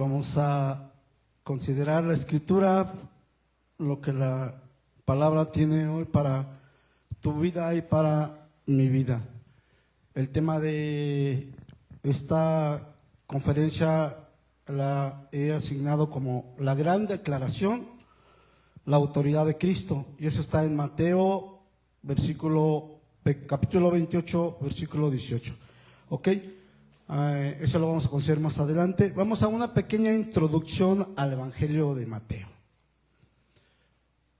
vamos a considerar la escritura, lo que la palabra tiene hoy para tu vida y para mi vida. El tema de esta conferencia la he asignado como la gran declaración, la autoridad de Cristo, y eso está en Mateo, capítulo 28, versículo 18. ¿Ok? Eso lo vamos a considerar más adelante. Vamos a una pequeña introducción al Evangelio de Mateo.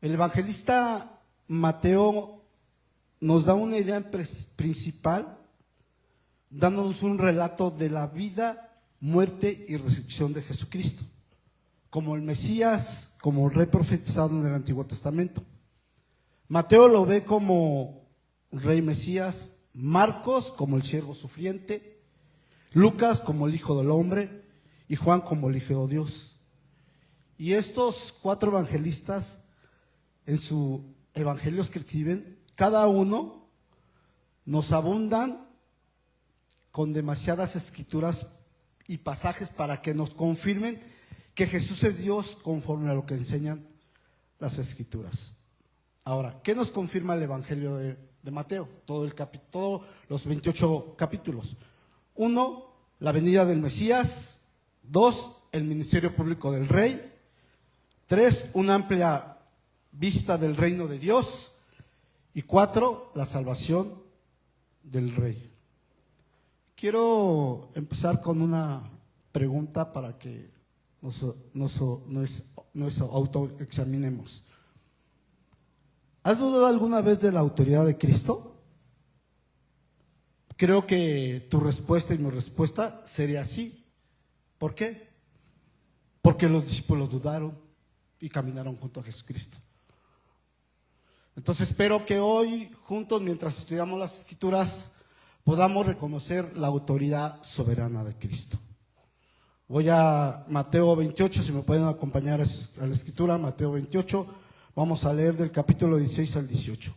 El evangelista Mateo nos da una idea principal, dándonos un relato de la vida, muerte y resurrección de Jesucristo, como el Mesías, como el rey profetizado en el Antiguo Testamento. Mateo lo ve como rey Mesías, Marcos como el siervo sufriente, Lucas como el Hijo del Hombre y Juan como el Hijo de Dios. Y estos cuatro evangelistas, en sus evangelios que escriben, cada uno nos abundan con demasiadas escrituras y pasajes para que nos confirmen que Jesús es Dios conforme a lo que enseñan las escrituras. Ahora, ¿qué nos confirma el evangelio de Mateo? Todos los 28 capítulos. 1, la venida del Mesías. 2, el ministerio público del Rey. 3, una amplia vista del reino de Dios. Y 4, la salvación del Rey. Quiero empezar con una pregunta para que nos autoexaminemos. ¿Has dudado alguna vez de la autoridad de Cristo? Creo que tu respuesta y mi respuesta sería sí. ¿Por qué? Porque los discípulos dudaron y caminaron junto a Jesucristo. Entonces espero que hoy, juntos, mientras estudiamos las Escrituras, podamos reconocer la autoridad soberana de Cristo. Voy a Mateo 28, si me pueden acompañar a la Escritura, Mateo 28, vamos a leer del capítulo 16 al 18.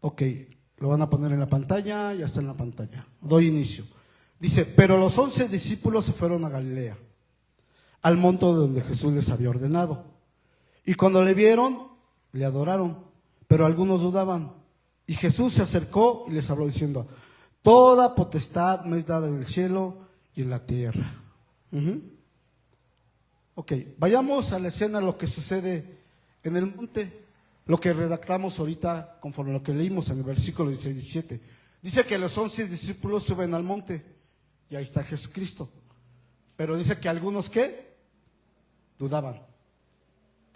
Ok, lo van a poner en la pantalla, ya está en la pantalla. Doy inicio. Dice, pero los 11 discípulos se fueron a Galilea, al monte donde Jesús les había ordenado. Y cuando le vieron, le adoraron, pero algunos dudaban. Y Jesús se acercó y les habló diciendo, toda potestad me es dada en el cielo y en la tierra. Ok, vayamos a la escena, lo que sucede en el monte. Lo que redactamos ahorita, conforme a lo que leímos en el versículo 16-17. Dice que los 11 discípulos suben al monte y ahí está Jesucristo. Pero dice que algunos, ¿qué? Dudaban.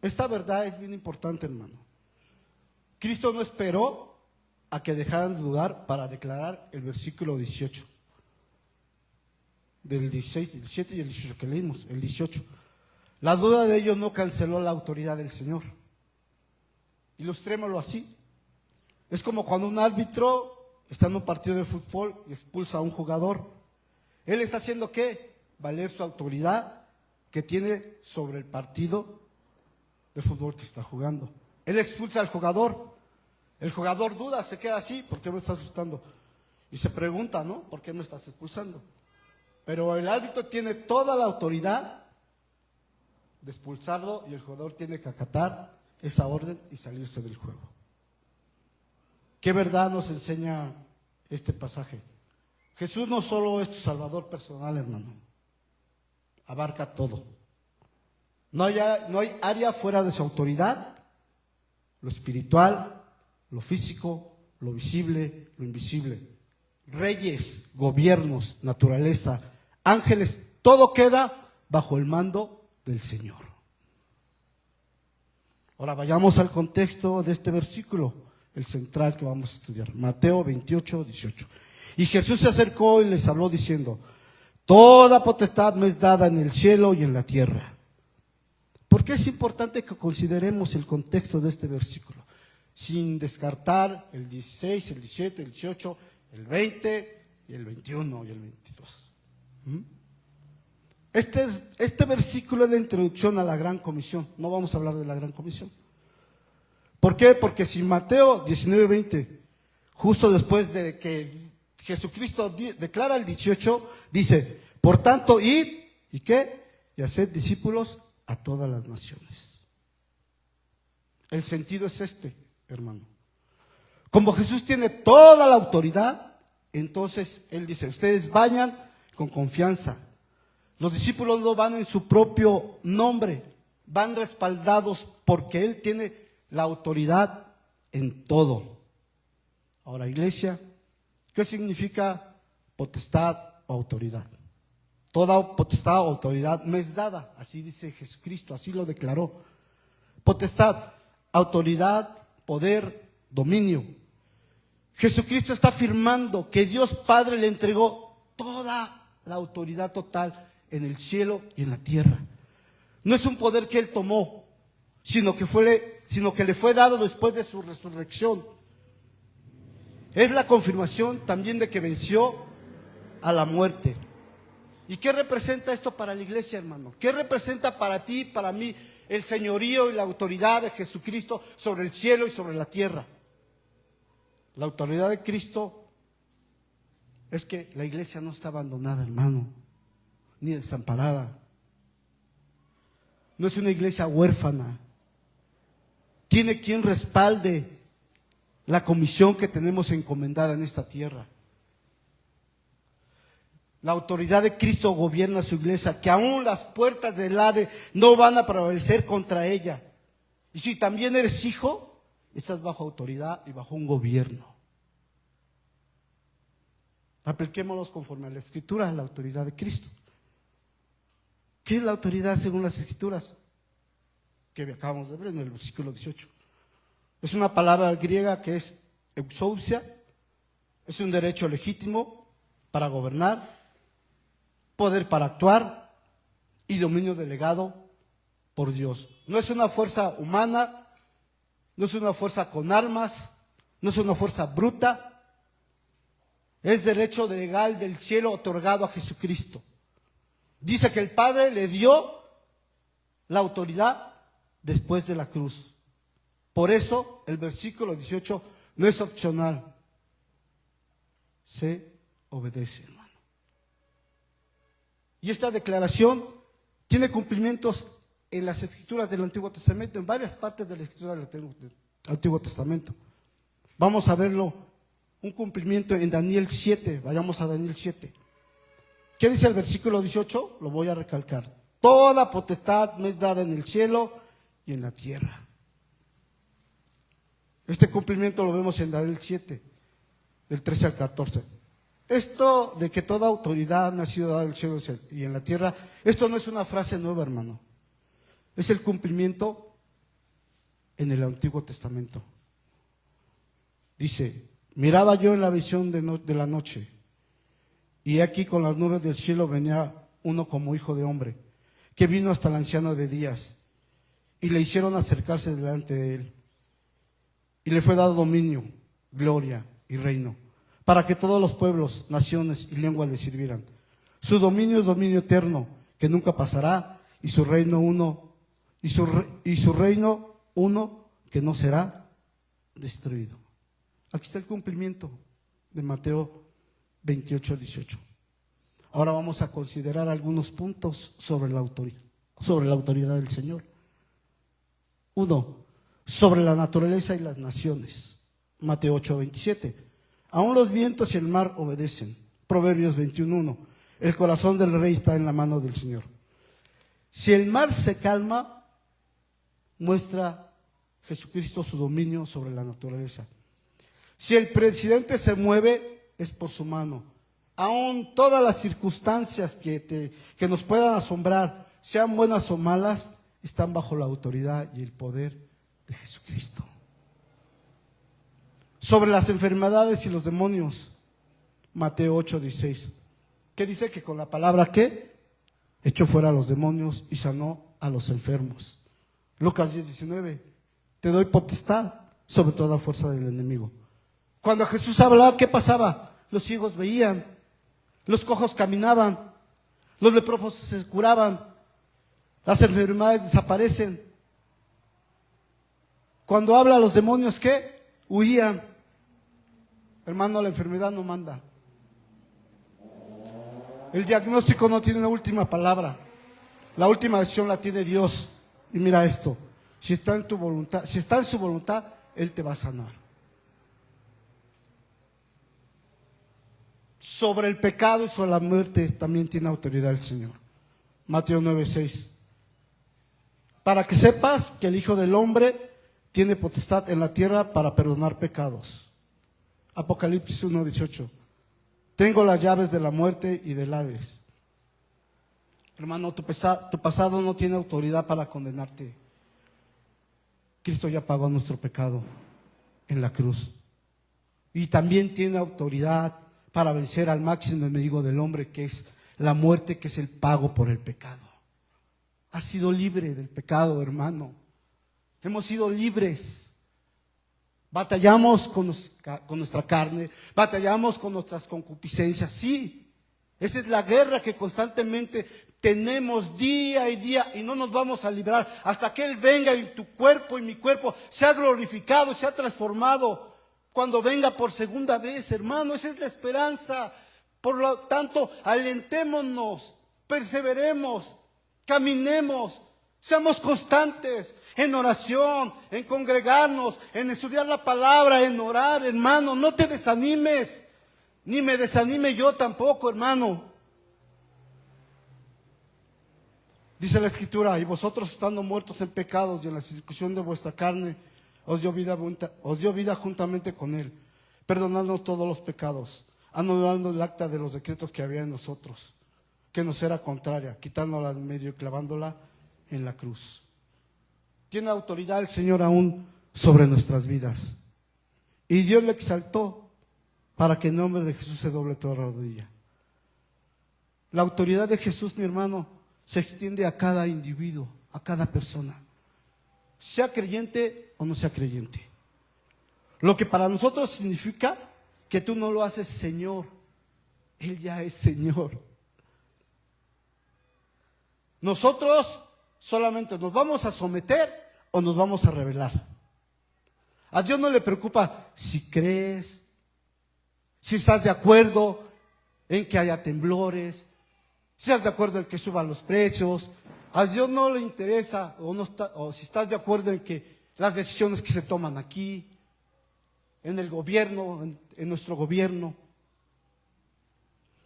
Esta verdad es bien importante, hermano. Cristo no esperó a que dejaran de dudar para declarar el versículo 18. Del 16, 17 y el 18 que leímos, el 18. La duda de ellos no canceló la autoridad del Señor. Ilustrémoslo así. Es como cuando un árbitro está en un partido de fútbol y expulsa a un jugador. Él está haciendo ¿qué? Valer su autoridad que tiene sobre el partido de fútbol que está jugando. Él expulsa al jugador. El jugador duda, se queda así, ¿por qué me estás expulsando? Y se pregunta, ¿no? ¿Por qué me estás expulsando? Pero el árbitro tiene toda la autoridad de expulsarlo y el jugador tiene que acatar esa orden y salirse del juego. ¿Qué verdad nos enseña este pasaje? Jesús no solo es tu salvador personal, hermano, abarca todo. No hay área fuera de su autoridad, lo espiritual, lo físico, lo visible, lo invisible. Reyes, gobiernos, naturaleza, ángeles, todo queda bajo el mando del Señor. Ahora vayamos al contexto de este versículo, el central que vamos a estudiar, Mateo 28, 18. Y Jesús se acercó y les habló diciendo, toda potestad me es dada en el cielo y en la tierra. ¿Por qué es importante que consideremos el contexto de este versículo? Sin descartar el 16, el 17, el 18, el 20 y el 21 y el 22. Este versículo es la introducción a la Gran Comisión. No vamos a hablar de la Gran Comisión. ¿Por qué? Porque si Mateo 19:20, justo después de que Jesucristo declara el 18, dice, por tanto, id, ¿y qué? Y haced discípulos a todas las naciones. El sentido es este, hermano. Como Jesús tiene toda la autoridad, entonces Él dice, ustedes vayan con confianza. Los discípulos no van en su propio nombre, van respaldados porque Él tiene la autoridad en todo. Ahora, iglesia, ¿qué significa potestad o autoridad? Toda potestad o autoridad me es dada, así dice Jesucristo, así lo declaró. Potestad, autoridad, poder, dominio. Jesucristo está afirmando que Dios Padre le entregó toda la autoridad total en el cielo y en la tierra. No es un poder que Él tomó, sino que le fue dado después de su resurrección. Es la confirmación también de que venció a la muerte. ¿Y qué representa esto para la iglesia, hermano? ¿Qué representa para ti, para mí, el señorío y la autoridad de Jesucristo sobre el cielo y sobre la tierra? La autoridad de Cristo es que la iglesia no está abandonada, hermano, ni desamparada. No es una iglesia huérfana. Tiene quien respalde la comisión que tenemos encomendada en esta tierra. La autoridad de Cristo gobierna su iglesia, que aún las puertas del Hades no van a prevalecer contra ella. Y si también eres hijo, estás bajo autoridad y bajo un gobierno. Apliquémoslos conforme a la Escritura, la autoridad de Cristo. ¿Qué es la autoridad según las Escrituras? Que acabamos de ver en el versículo 18. Es una palabra griega que es exousia, es un derecho legítimo para gobernar, poder para actuar y dominio delegado por Dios. No es una fuerza humana, no es una fuerza con armas, no es una fuerza bruta, es derecho legal del cielo otorgado a Jesucristo. Dice que el Padre le dio la autoridad después de la cruz. Por eso el versículo 18 no es opcional, se obedece, hermano. Y esta declaración tiene cumplimientos en las Escrituras del Antiguo Testamento, en varias partes de la Escritura del Antiguo Testamento. Vamos a verlo, un cumplimiento en Daniel 7, vayamos a Daniel 7. ¿Qué dice el versículo 18? Lo voy a recalcar. Toda potestad me es dada en el cielo y en la tierra. Este cumplimiento lo vemos en Daniel 7, del 13 al 14. Esto de que toda autoridad me ha sido dada en el cielo y en la tierra, esto no es una frase nueva, hermano. Es el cumplimiento en el Antiguo Testamento. Dice, miraba yo en la visión de la noche, y aquí con las nubes del cielo venía uno como hijo de hombre, que vino hasta el anciano de días, y le hicieron acercarse delante de él. Y le fue dado dominio, gloria y reino, para que todos los pueblos, naciones y lenguas le sirvieran. Su dominio es dominio eterno, que nunca pasará, y su reino uno, y su reino uno, que no será destruido. Aquí está el cumplimiento de Mateo 28, 18. Ahora vamos a considerar algunos puntos sobre la autoridad del Señor. 1. Sobre la naturaleza y las naciones. Mateo 8, 27. Aún los vientos y el mar obedecen. Proverbios 21:1. El corazón del rey está en la mano del Señor. Si el mar se calma, muestra Jesucristo su dominio sobre la naturaleza. Si el presidente se mueve, es por su mano. Aún todas las circunstancias que nos puedan asombrar, sean buenas o malas, están bajo la autoridad y el poder de Jesucristo. Sobre las enfermedades y los demonios, Mateo 8:16. ¿Qué dice? Que con la palabra ¿qué? Echó fuera a los demonios y sanó a los enfermos. Lucas 10:19. Te doy potestad sobre toda fuerza del enemigo. Cuando Jesús hablaba, ¿qué pasaba? Los ciegos veían, los cojos caminaban, los leprosos se curaban, las enfermedades desaparecen. Cuando habla a los demonios, ¿qué? Huían. Hermano, la enfermedad no manda, El diagnóstico no tiene la última palabra. La última decisión la tiene Dios. Y mira esto, si está en tu voluntad, si está en su voluntad, Él te va a sanar. Sobre el pecado y sobre la muerte también tiene autoridad el Señor. Mateo 9:6. Para que sepas que el Hijo del Hombre tiene potestad en la tierra para perdonar pecados. Apocalipsis 1:18. Tengo las llaves de la muerte y del Hades. Hermano, tu pasado no tiene autoridad para condenarte. Cristo ya pagó nuestro pecado en la cruz. Y también tiene autoridad para vencer al máximo enemigo del hombre, que es la muerte, que es el pago por el pecado. Has sido libre del pecado, hermano. Hemos sido libres. Batallamos con nuestra carne, batallamos con nuestras concupiscencias, sí. Esa es la guerra que constantemente tenemos día y día, y no nos vamos a librar hasta que Él venga y tu cuerpo y mi cuerpo sea glorificado, sea transformado cuando venga por segunda vez, hermano. Esa es la esperanza. Por lo tanto, alentémonos, perseveremos, caminemos, seamos constantes en oración, en congregarnos, en estudiar la palabra, en orar, hermano. No te desanimes, ni me desanime yo tampoco, hermano. Dice la Escritura: y vosotros, estando muertos en pecados y en la circuncisión de vuestra carne, os dio vida juntamente con Él, perdonando todos los pecados, anulando el acta de los decretos que había en nosotros, que nos era contraria, quitándola de medio y clavándola en la cruz. Tiene autoridad el Señor aún sobre nuestras vidas. Y Dios le exaltó para que en nombre de Jesús se doble toda rodilla. La autoridad de Jesús, mi hermano, se extiende a cada individuo, a cada persona, sea creyente o no sea creyente. Lo que para nosotros significa que tú no lo haces Señor, Él ya es Señor. Nosotros solamente nos vamos a someter o nos vamos a rebelar. A Dios no le preocupa si crees, si estás de acuerdo en que haya temblores, si estás de acuerdo en que suban los precios. A Dios no le interesa o si estás de acuerdo en que las decisiones que se toman aquí, en el gobierno, en nuestro gobierno,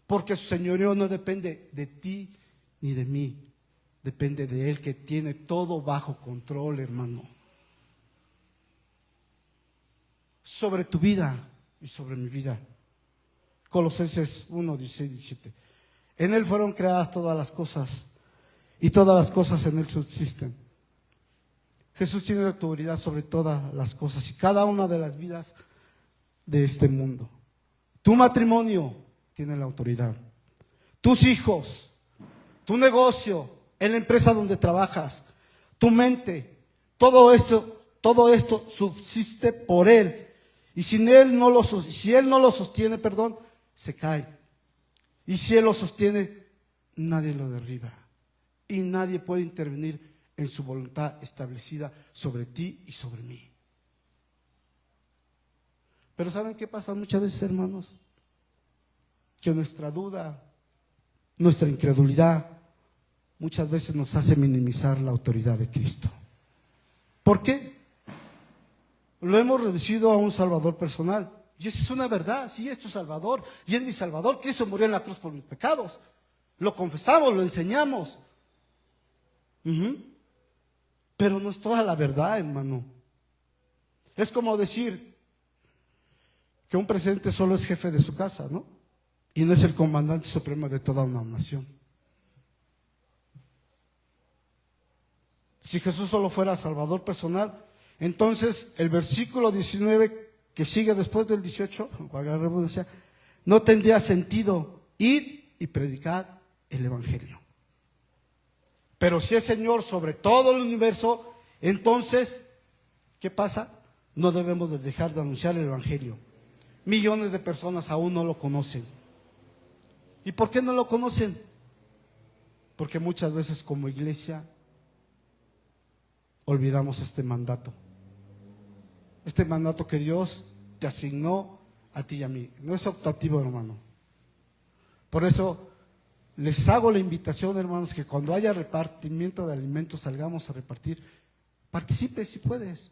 porque su señorío no depende de ti ni de mí, depende de Él, que tiene todo bajo control, hermano. Sobre tu vida y sobre mi vida. Colosenses 1, 16, 17. En Él fueron creadas todas las cosas, y todas las cosas en Él subsisten. Jesús tiene autoridad sobre todas las cosas y cada una de las vidas de este mundo. Tu matrimonio tiene la autoridad. Tus hijos, tu negocio, en la empresa donde trabajas, tu mente, todo esto subsiste por Él. Y si Él no lo sostiene, se cae. Y si Él lo sostiene, nadie lo derriba. Y nadie puede intervenir en su voluntad establecida sobre ti y sobre mí. Pero ¿saben qué pasa muchas veces, hermanos? Que nuestra duda, nuestra incredulidad, muchas veces nos hace minimizar la autoridad de Cristo. ¿Por qué? Lo hemos reducido a un salvador personal. Y esa es una verdad. Sí, es tu salvador y es mi salvador. Cristo murió en la cruz por mis pecados. Lo confesamos, lo enseñamos. Pero no es toda la verdad, hermano. Es como decir que un presidente solo es jefe de su casa, ¿no? Y no es el comandante supremo de toda una nación. Si Jesús solo fuera salvador personal, entonces el versículo 19 que sigue después del 18, no tendría sentido ir y predicar el evangelio. Pero si es Señor sobre todo el universo, entonces, ¿qué pasa? No debemos de dejar de anunciar el evangelio. Millones de personas aún no lo conocen. ¿Y por qué no lo conocen? Porque muchas veces como iglesia olvidamos este mandato. Este mandato que Dios te asignó a ti y a mí. No es optativo, hermano. Por eso Les hago la invitación, hermanos, que cuando haya repartimiento de alimentos, salgamos a repartir. Participe si puedes.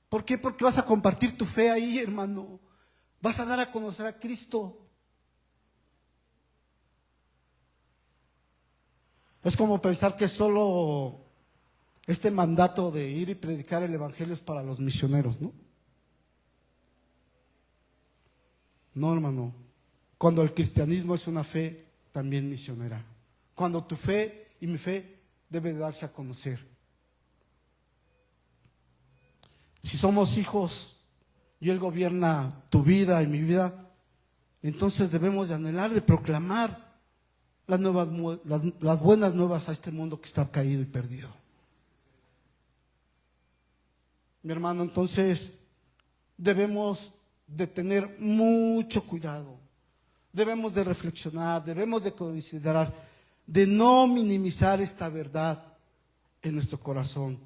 ¿Por qué? Porque vas a compartir tu fe ahí, hermano. Vas a dar a conocer a Cristo. Es como pensar que solo este mandato de ir y predicar el evangelio es para los misioneros, ¿no? No, hermano. Cuando el cristianismo es una fe también misionera. Cuando tu fe y mi fe debe darse a conocer. Si somos hijos y Él gobierna tu vida y mi vida, entonces debemos de anhelar, de proclamar las buenas nuevas a este mundo que está caído y perdido. Mi hermano, entonces debemos de tener mucho cuidado, debemos de reflexionar, debemos de considerar, de no minimizar esta verdad en nuestro corazón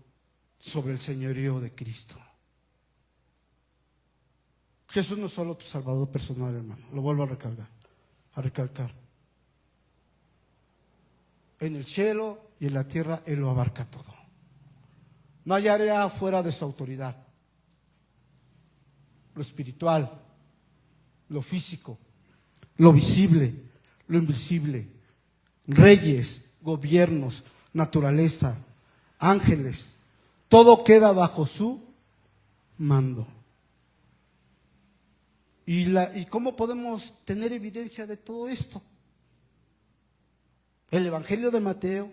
sobre el señorío de Cristo. Jesús no es solo tu salvador personal, hermano, lo vuelvo a recalcar. En el cielo y en la tierra Él lo abarca todo. No hay área fuera de su autoridad. Lo espiritual, lo físico, lo visible, lo invisible, reyes, gobiernos, naturaleza, ángeles, todo queda bajo su mando. ¿Y cómo podemos tener evidencia de todo esto? El Evangelio de Mateo,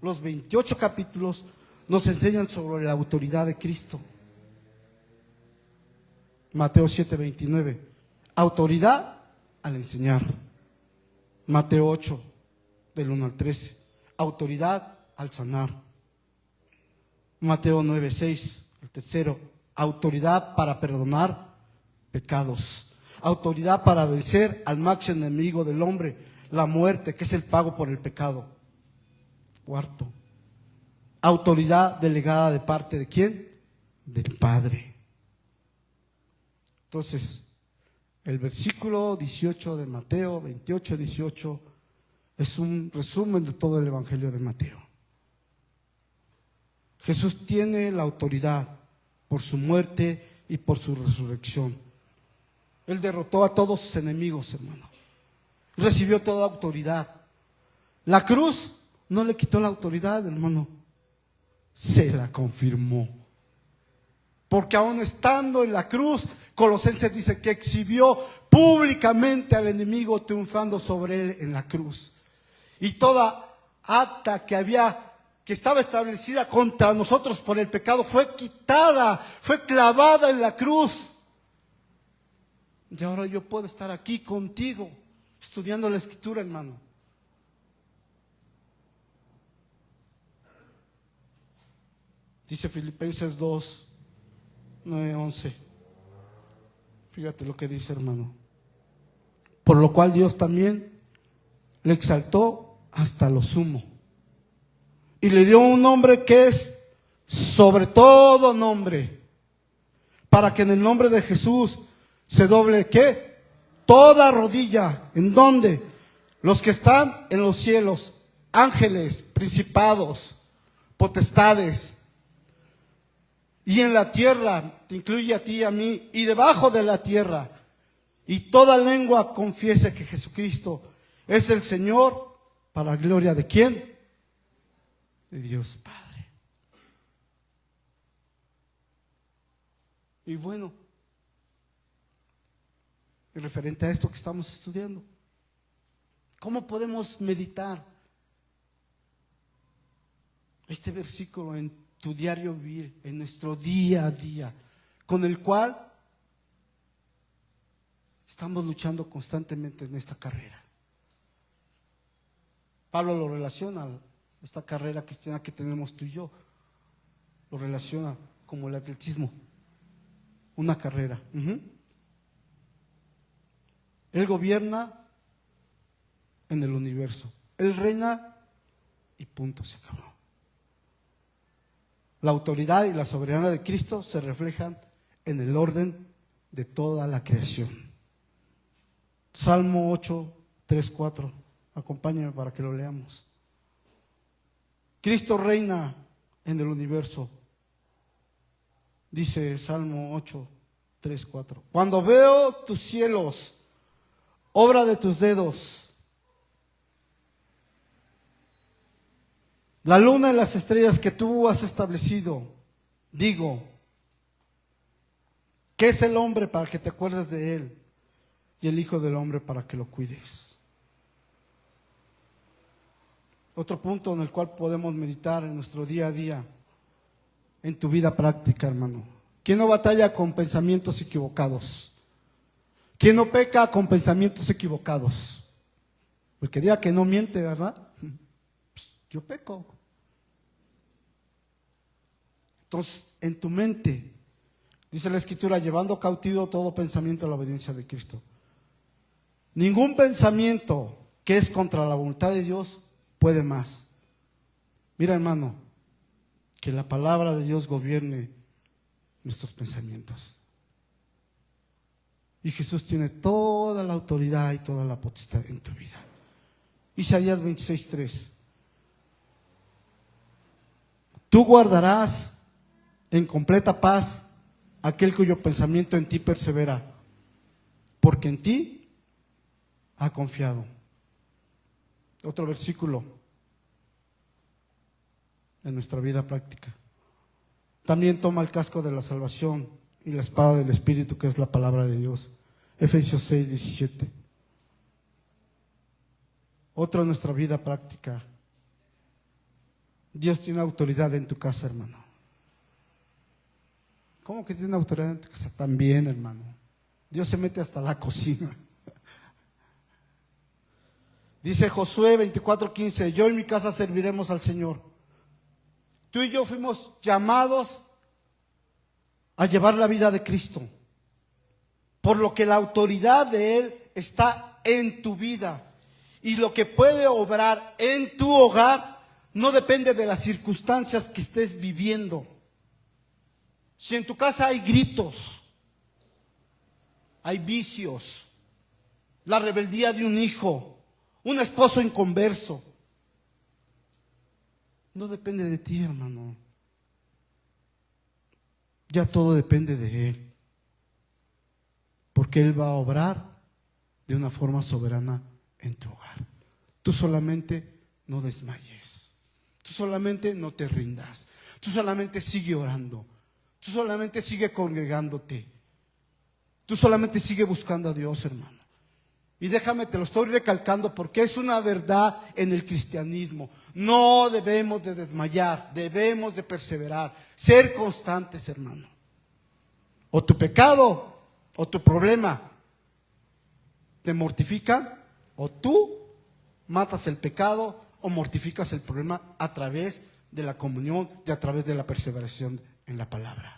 los 28 capítulos, nos enseñan sobre la autoridad de Cristo. Mateo 7:29, autoridad al enseñar. Mateo 8, del 1 al 13, autoridad al sanar. Mateo 9:6, el tercero, autoridad para perdonar pecados. Autoridad para vencer al máximo enemigo del hombre, la muerte, que es el pago por el pecado. Cuarto, autoridad delegada de parte de ¿quién? Del Padre. Entonces, el versículo 18 de Mateo, 28, 18, es un resumen de todo el Evangelio de Mateo. Jesús tiene la autoridad por su muerte y por su resurrección. Él derrotó a todos sus enemigos, hermano. Recibió toda autoridad. La cruz no le quitó la autoridad, hermano. Se la confirmó. Porque aún estando en la cruz, Colosenses dice que exhibió públicamente al enemigo triunfando sobre él en la cruz. Y toda acta que estaba establecida contra nosotros por el pecado fue quitada, fue clavada en la cruz. Y ahora yo puedo estar aquí contigo, estudiando la Escritura, hermano. Dice Filipenses 2, 9, 11. Fíjate lo que dice, hermano. Por lo cual Dios también le exaltó hasta lo sumo. Y le dio un nombre que es sobre todo nombre. Para que en el nombre de Jesús se doble, ¿qué? Toda rodilla. ¿En dónde? Los que están en los cielos, ángeles, principados, potestades. Y en la tierra, te incluye a ti y a mí, y debajo de la tierra. Y toda lengua confiese que Jesucristo es el Señor, para gloria de ¿quién? De Dios Padre. Y bueno, y referente a esto que estamos estudiando, ¿cómo podemos meditar este versículo en tu diario vivir, en nuestro día a día, con el cual estamos luchando constantemente en esta carrera? Pablo lo relaciona a esta carrera cristiana que tenemos tú y yo, lo relaciona como el atletismo, una carrera. Él gobierna en el universo, Él reina y punto, se acabó. La autoridad y la soberanía de Cristo se reflejan en el orden de toda la creación. Salmo 8, 3, 4. Acompáñame para que lo leamos. Cristo reina en el universo. Dice Salmo 8, 3, 4. Cuando veo tus cielos, obra de tus dedos, la luna y las estrellas que tú has establecido, digo, ¿qué es el hombre para que te acuerdes de él? Y el Hijo del Hombre para que lo cuides. Otro punto en el cual podemos meditar en nuestro día a día, en tu vida práctica, hermano. ¿Quién no batalla con pensamientos equivocados? ¿Quién no peca con pensamientos equivocados? El que diga que no miente, ¿verdad? Pues yo peco. Entonces, en tu mente, dice la Escritura, llevando cautivo todo pensamiento a la obediencia de Cristo. Ningún pensamiento que es contra la voluntad de Dios puede más. Mira, hermano, que la palabra de Dios gobierne nuestros pensamientos. Y Jesús tiene toda la autoridad y toda la potestad en tu vida. Isaías 26:3. Tú guardarás en completa paz aquel cuyo pensamiento en ti persevera, porque en ti ha confiado. Otro versículo en nuestra vida práctica. También toma el casco de la salvación y la espada del Espíritu, que es la palabra de Dios. Efesios 6:17. Otro en nuestra vida práctica. Dios tiene autoridad en tu casa, hermano. ¿Cómo que tiene autoridad en tu casa? También, hermano. Dios se mete hasta la cocina. Dice Josué 24:15, yo y mi casa serviremos al Señor. Tú y yo fuimos llamados a llevar la vida de Cristo, por lo que la autoridad de Él está en tu vida. Y lo que puede obrar en tu hogar no depende de las circunstancias que estés viviendo. Si en tu casa hay gritos, hay vicios, la rebeldía de un hijo, un esposo inconverso, no depende de ti, hermano. Ya todo depende de Él. Porque Él va a obrar de una forma soberana en tu hogar. Tú solamente no desmayes. Tú solamente no te rindas. Tú solamente sigue orando. Tú solamente sigue congregándote. Tú solamente sigue buscando a Dios, hermano. Y déjame, te lo estoy recalcando porque es una verdad en el cristianismo. No debemos de desmayar, debemos de perseverar, ser constantes, hermano. O tu pecado o tu problema te mortifica, o tú matas el pecado o mortificas el problema a través de la comunión y a través de la perseveración en la palabra.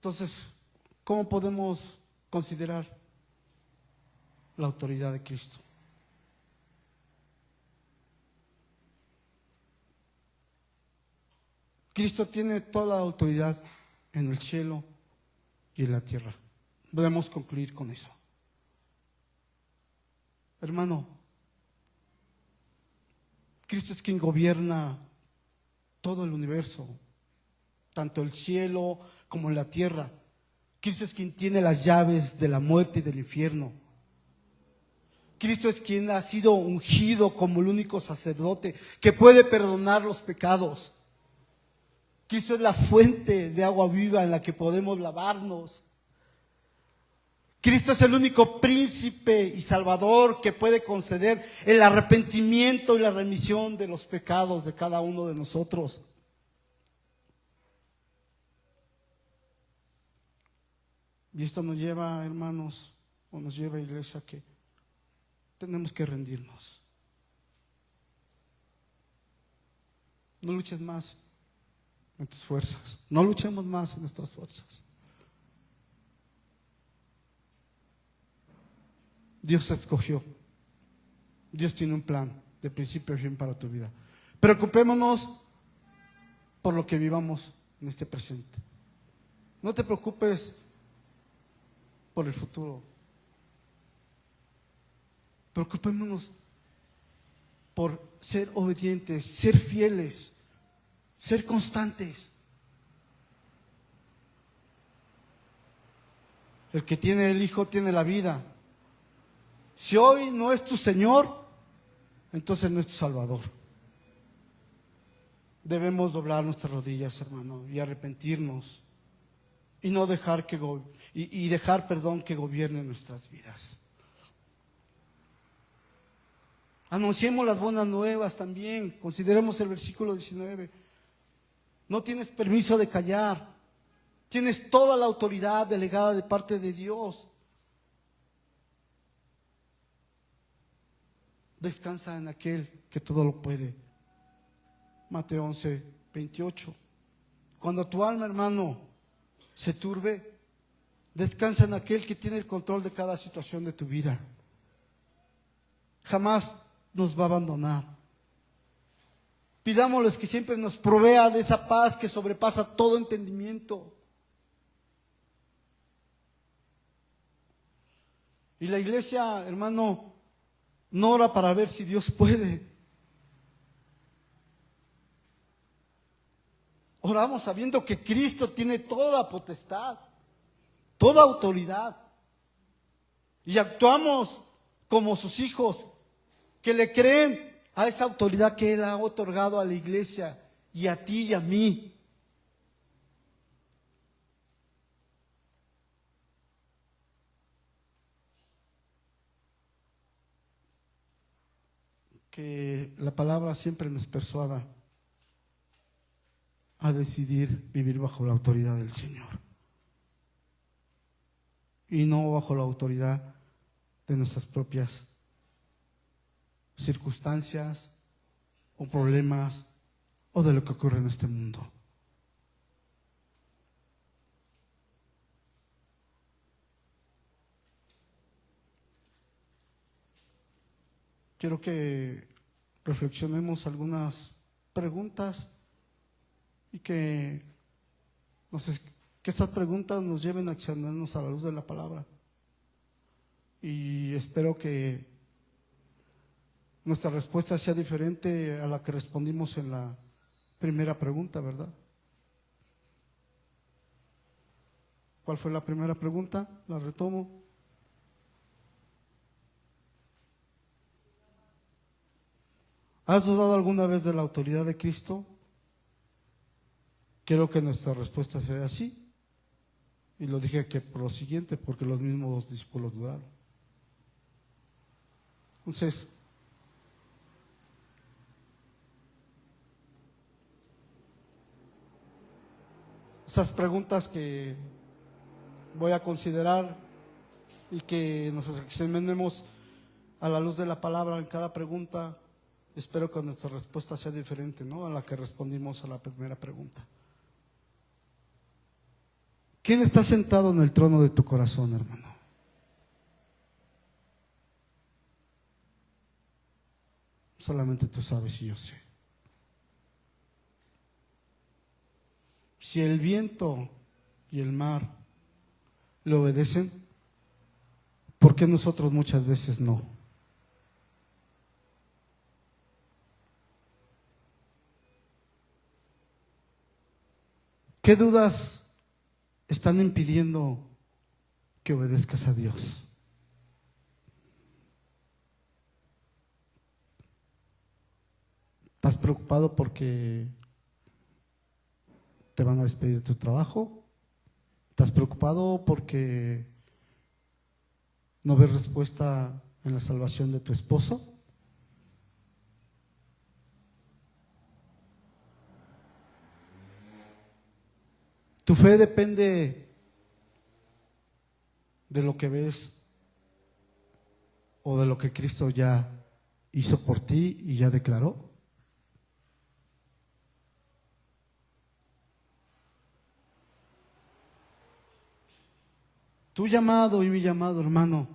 Entonces, ¿cómo podemos considerar la autoridad de Cristo? Cristo tiene toda la autoridad en el cielo y en la tierra. Podemos concluir con eso. Hermano, Cristo es quien gobierna todo el universo, tanto el cielo como la tierra. Cristo es quien tiene las llaves de la muerte y del infierno. Cristo es quien ha sido ungido como el único sacerdote que puede perdonar los pecados. Cristo es la fuente de agua viva en la que podemos lavarnos. Cristo es el único príncipe y salvador que puede conceder el arrepentimiento y la remisión de los pecados de cada uno de nosotros. Y esto nos lleva, hermanos, o nos lleva, iglesia, que tenemos que rendirnos. No luches más en tus fuerzas. No luchemos más en nuestras fuerzas. Dios te escogió. Dios tiene un plan de principio a fin para tu vida. Preocupémonos por lo que vivamos en este presente. No te preocupes por el futuro. Preocupémonos por ser obedientes, ser fieles, ser constantes. El que tiene el Hijo tiene la vida. Si hoy no es tu Señor, entonces no es tu Salvador. Debemos doblar nuestras rodillas, hermano, y arrepentirnos y no dejar que dejar que gobierne nuestras vidas. Anunciemos las buenas nuevas también. Consideremos el versículo 19. No tienes permiso de callar. Tienes toda la autoridad delegada de parte de Dios. Descansa en aquel que todo lo puede. Mateo 11:28. Cuando tu alma, hermano, se turbe, descansa en aquel que tiene el control de cada situación de tu vida. Jamás nos va a abandonar. Pidámosles que siempre nos provea de esa paz que sobrepasa todo entendimiento. Y la iglesia, hermano, no ora para ver si Dios puede. Oramos sabiendo que Cristo tiene toda potestad, toda autoridad. Y actuamos como sus hijos, que le creen a esa autoridad que Él ha otorgado a la iglesia y a ti y a mí. Que la palabra siempre nos persuada a decidir vivir bajo la autoridad del Señor y no bajo la autoridad de nuestras propias circunstancias o problemas o de lo que ocurre en este mundo. Quiero que reflexionemos algunas preguntas y que estas preguntas nos lleven a examinarnos a la luz de la palabra. Y espero que nuestra respuesta sea diferente a la que respondimos en la primera pregunta, ¿verdad? ¿Cuál fue la primera pregunta? La retomo. ¿Has dudado alguna vez de la autoridad de Cristo? Quiero que nuestra respuesta sea sí. Y lo dije que por lo siguiente, porque los mismos discípulos dudaron. Entonces, estas preguntas que voy a considerar y que nos examinemos a la luz de la palabra en cada pregunta, espero que nuestra respuesta sea diferente, ¿no?, a la que respondimos a la primera pregunta. ¿Quién está sentado en el trono de tu corazón, hermano? Solamente tú sabes y yo sé. Si el viento y el mar le obedecen, ¿por qué nosotros muchas veces no? ¿Qué dudas están impidiendo que obedezcas a Dios? ¿Estás preocupado porque te van a despedir de tu trabajo? ¿Estás preocupado porque no ves respuesta en la salvación de tu esposo? Tu fe depende de lo que ves o de lo que Cristo ya hizo por ti y ya declaró. Tu llamado y mi llamado, hermano,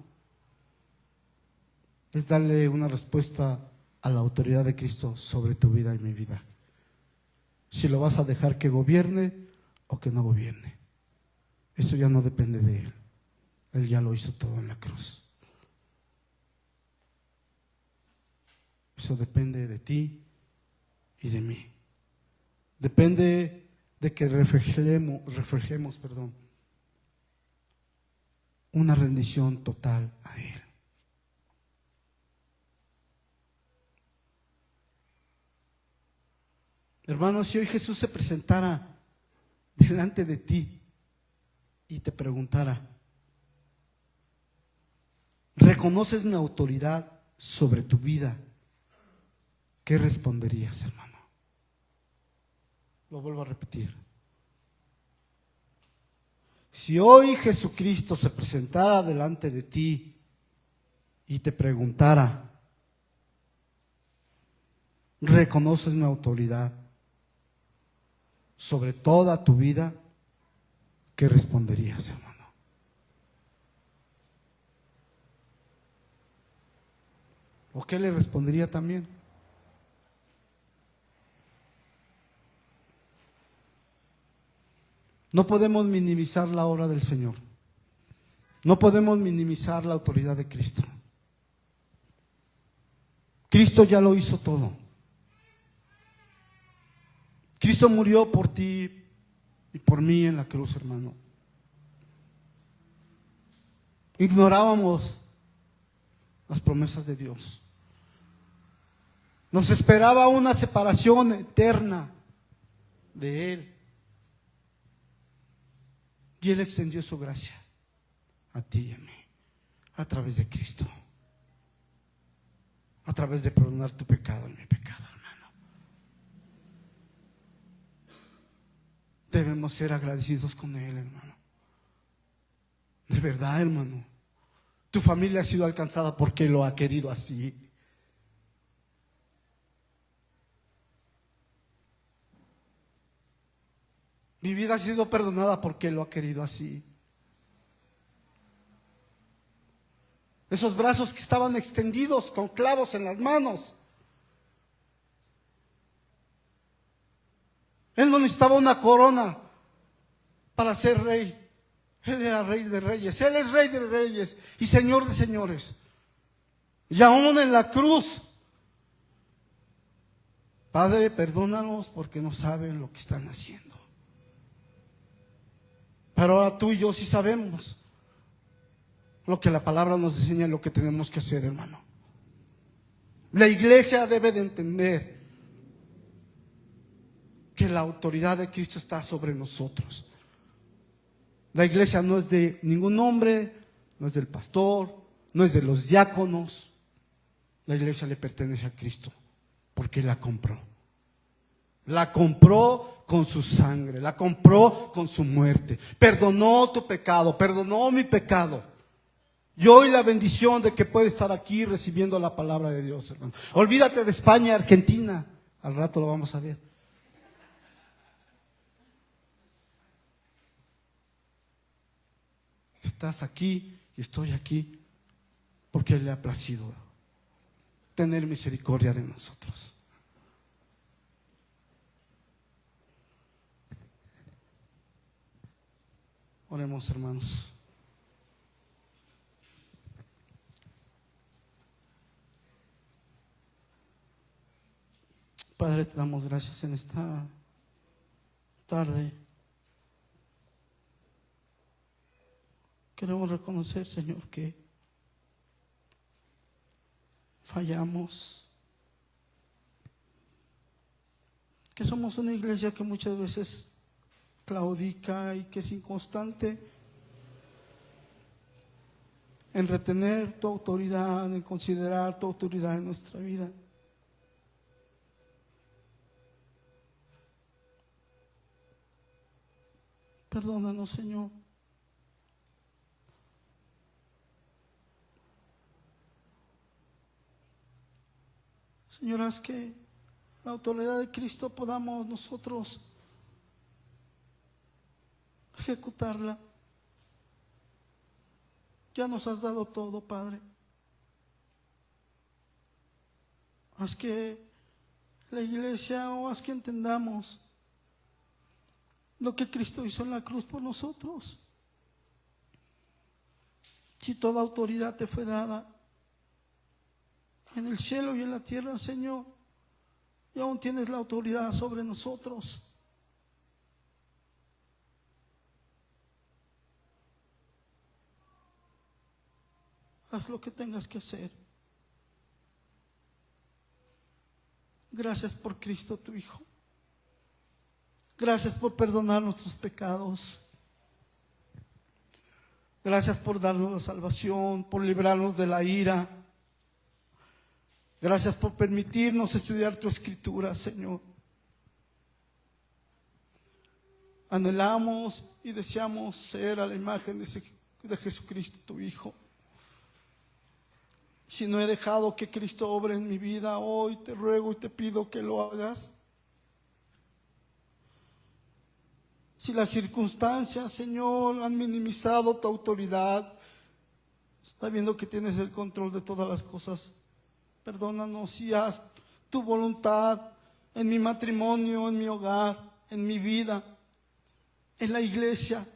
es darle una respuesta a la autoridad de Cristo sobre tu vida y mi vida. si lo vas a dejar que gobierne o que no gobierne. Eso ya no depende de Él. Él ya lo hizo todo en la cruz. Eso depende de ti y de mí. Depende de que reflejemos, una rendición total a Él. Hermanos, si hoy Jesús se presentara delante de ti y te preguntara: ¿reconoces mi autoridad sobre tu vida? ¿Qué responderías, hermano? Lo vuelvo a repetir. Si hoy Jesucristo se presentara delante de ti y te preguntara: ¿reconoces mi autoridad sobre toda tu vida? ¿Qué responderías, hermano? ¿O qué le respondería también? No podemos minimizar la obra del Señor. No podemos minimizar la autoridad de Cristo. Cristo ya lo hizo todo. Cristo murió por ti y por mí en la cruz, hermano. Ignorábamos las promesas de Dios. Nos esperaba una separación eterna de Él. Y Él extendió su gracia a ti y a mí, a través de Cristo, a través de perdonar tu pecado y mi pecado, hermano. Debemos ser agradecidos con Él, hermano. De verdad, hermano. Tu familia ha sido alcanzada porque Él lo ha querido así. Mi vida ha sido perdonada porque Él lo ha querido así. Esos brazos que estaban extendidos con clavos en las manos. Él no necesitaba una corona para ser rey. Él era rey de reyes. Él es rey de reyes y señor de señores. Y aún en la cruz: Padre, perdónalos porque no saben lo que están haciendo. Pero ahora tú y yo sí sabemos lo que la palabra nos enseña y lo que tenemos que hacer, hermano. La iglesia debe de entender que la autoridad de Cristo está sobre nosotros. La iglesia no es de ningún hombre, no es del pastor, no es de los diáconos. La iglesia le pertenece a Cristo porque Él la compró. La compró con su sangre, la compró con su muerte. Perdonó tu pecado, perdonó mi pecado. Y hoy la bendición de que puede estar aquí recibiendo la palabra de Dios, hermano. Olvídate de España y Argentina. Al rato lo vamos a ver. Estás aquí y estoy aquí porque Él le ha placido tener misericordia de nosotros. Oremos, hermanos. Padre, te damos gracias en esta tarde. Queremos reconocer, Señor, que fallamos, que somos una iglesia que muchas veces claudica y que es inconstante en retener tu autoridad, en considerar tu autoridad en nuestra vida. Perdónanos, Señor. Señor, haz que la autoridad de Cristo podamos nosotros ejecutarla. Ya nos has dado todo, Padre. Haz que la iglesia, o haz que entendamos lo que Cristo hizo en la cruz por nosotros. Si toda autoridad te fue dada en el cielo y en la tierra, Señor, y aún tienes la autoridad sobre nosotros. Haz lo que tengas que hacer. Gracias por Cristo, tu Hijo. Gracias por perdonar nuestros pecados. Gracias por darnos la salvación, por librarnos de la ira. Gracias por permitirnos estudiar tu Escritura, Señor. Anhelamos y deseamos ser a la imagen de Jesucristo, tu Hijo. Si no he dejado que Cristo obre en mi vida, hoy te ruego y te pido que lo hagas. Si las circunstancias, Señor, han minimizado tu autoridad, sabiendo que tienes el control de todas las cosas, perdónanos y haz tu voluntad en mi matrimonio, en mi hogar, en mi vida, en la iglesia.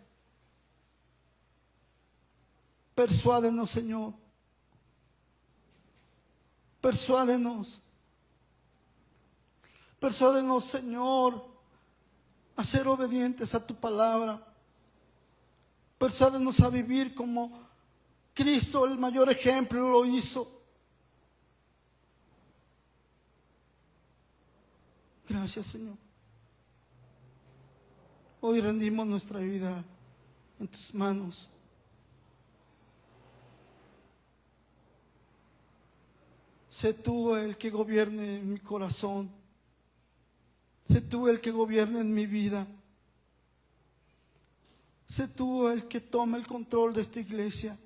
Persuádenos, Señor. Persuádenos. Persuádenos, Señor, a ser obedientes a tu palabra. Persuádenos a vivir como Cristo, el mayor ejemplo, lo hizo. Gracias, Señor. Hoy rendimos nuestra vida en tus manos. Sé tú el que gobierne en mi corazón. Sé tú el que gobierne en mi vida. Sé tú el que tome el control de esta iglesia.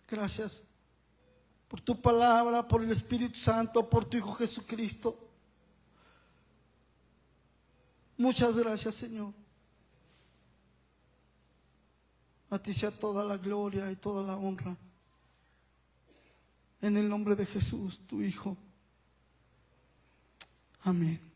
Gracias por tu palabra, por el Espíritu Santo, por tu Hijo Jesucristo. Muchas gracias, Señor. A ti sea toda la gloria y toda la honra. En el nombre de Jesús, tu Hijo. Amén.